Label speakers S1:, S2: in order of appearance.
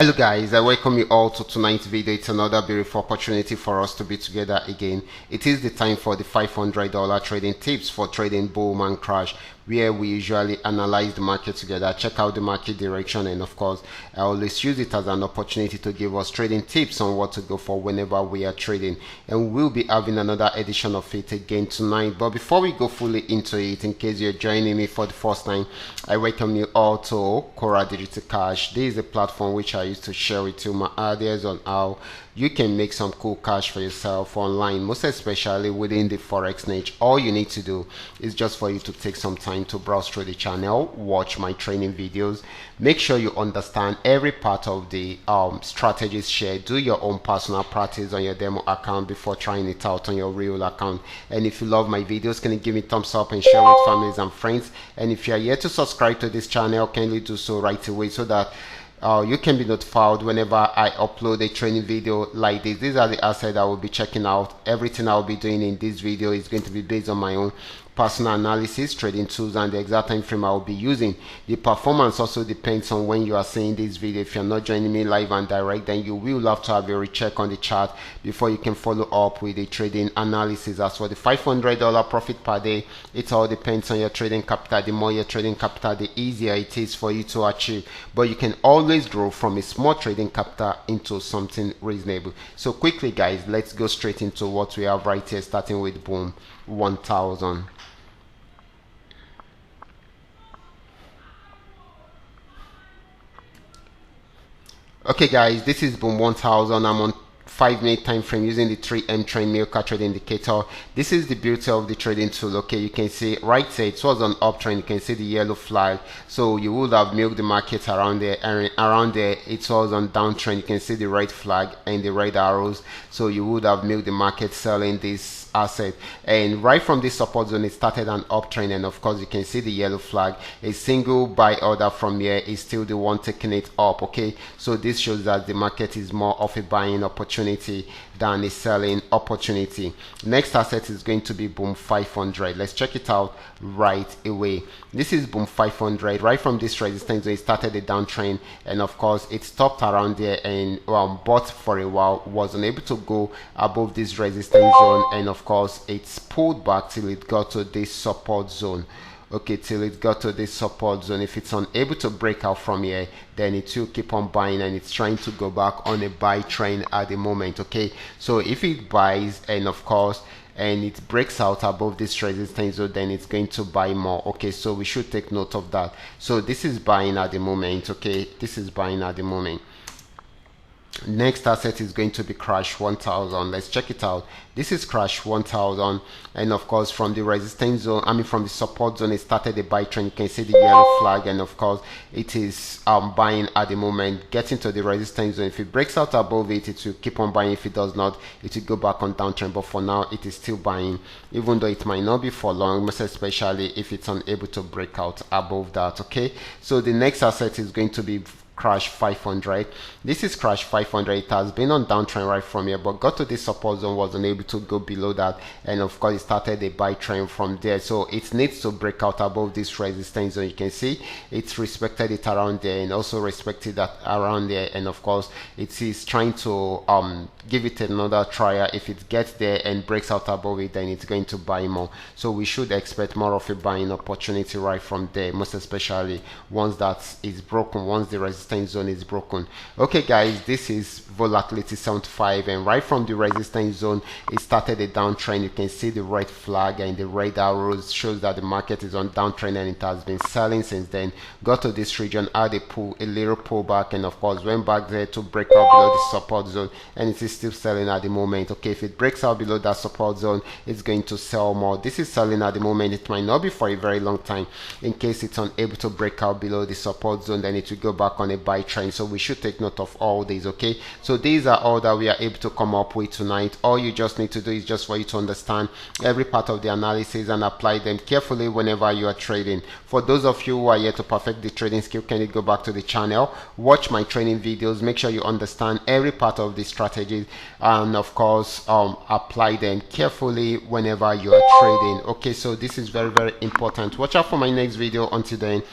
S1: Hello guys, I welcome you all to tonight's video. It's another beautiful opportunity for us to be together again. It is the time for the $500 trading tips for trading boom and crash, where we usually analyze the market together, check out the market direction, and of course I always use it as an opportunity to give us trading tips on what to go for whenever we are trading. And we'll be having another edition of it again tonight. But before we go fully into it, in case you're joining me for the first time, I welcome you all to Qora Digital Cash. This is a platform which I used to share with you my ideas on how you can make some cool cash for yourself online, most especially within the forex niche. All you need to do is just for you to take some time to browse through the channel, watch my training videos, make sure you understand every part of the strategies shared, do your own personal practice on your demo account before trying it out on your real account. And if you love my videos, can you give me a thumbs up and share with families and friends? And if you are yet to subscribe to this channel, kindly do so right away so that you can be notified whenever I upload a training video like this. These are the assets I will be checking out. Everything I will be doing in this video is going to be based on my own personal analysis, trading tools, and the exact time frame I will be using. The performance also depends on when you are seeing this video. If you're not joining me live and direct, then you will have to have a recheck on the chart before you can follow up with the trading analysis. As for the $500 profit per day, it all depends on your trading capital. The more your trading capital, the easier it is for you to achieve. But you can always grow from a small trading capital into something reasonable. So quickly guys, let's go straight into what we have right here, starting with boom 1000. Okay guys, this is boom 1000. I'm on 5-minute time frame using the 3M trend milker trade indicator. This is the beauty of the trading tool. Okay, you can see right here it was on uptrend. You can see the yellow flag, so you would have milked the market around there, and around there it was on downtrend. You can see the red flag and the red arrows, so you would have milked the market selling this asset. And right from this support zone it started an uptrend, and of course you can see the yellow flag. A single buy order from here is still the one taking it up. Okay, so this shows that the market is more of a buying opportunity than a selling opportunity. Next asset is going to be boom 500. Let's check it out right away. This is boom 500. Right from this resistance zone it started a downtrend, and of course it stopped around there and bought for a while, was unable to go above this resistance zone, and of course it's pulled back till it got to this support zone. Okay, till it got to this support zone. If it's unable to break out from here, then it will keep on buying, and it's trying to go back on a buy trend at the moment. Okay, so if it buys and of course and it breaks out above this resistance zone, then it's going to buy more. Okay, so we should take note of that. So this is buying at the moment. Okay, this is buying at the moment. Next asset is going to be crash 1000. Let's check it out. This is crash 1000, and of course from the resistance zone, from the support zone it started a buy trend. You can see the yellow flag, and of course it is buying at the moment, getting to the resistance zone. If it breaks out above it, it will keep on buying. If it does not, it will go back on downtrend, but for now it is still buying, even though it might not be for long, most especially if it's unable to break out above that. Okay, so the next asset is going to be crash 500. This is crash 500. It has been on downtrend right from here, but got to this support zone, was unable to go below that, and of course it started a buy trend from there. So it needs to break out above this resistance zone. You can see it's respected it around there and also respected that around there, and of course it is trying to give it another try. If it gets there and breaks out above it, then it's going to buy more. So we should expect more of a buying opportunity right from there, most especially once that is broken, once the resistance zone is broken. Okay guys, this is volatility 75, and right from the resistance zone it started a downtrend. You can see the red flag and the red arrows shows that the market is on downtrend, and it has been selling since then. Got to this region, had a little pullback, and of course went back there to break out below the support zone, and it is still selling at the moment. Okay, if it breaks out below that support zone, it's going to sell more. This is selling at the moment. It might not be for a very long time. In case it's unable to break out below the support zone, then it will go back on a buy trend. So we should take note of all these. Okay, so these are all that we are able to come up with tonight. All you just need to do is just for you to understand every part of the analysis and apply them carefully whenever you are trading. For those of you who are yet to perfect the trading skill, can you go back to the channel, watch my training videos, make sure you understand every part of the strategy, and of course apply them carefully whenever you are trading. Okay, so this is very important. Watch out for my next video. Until then,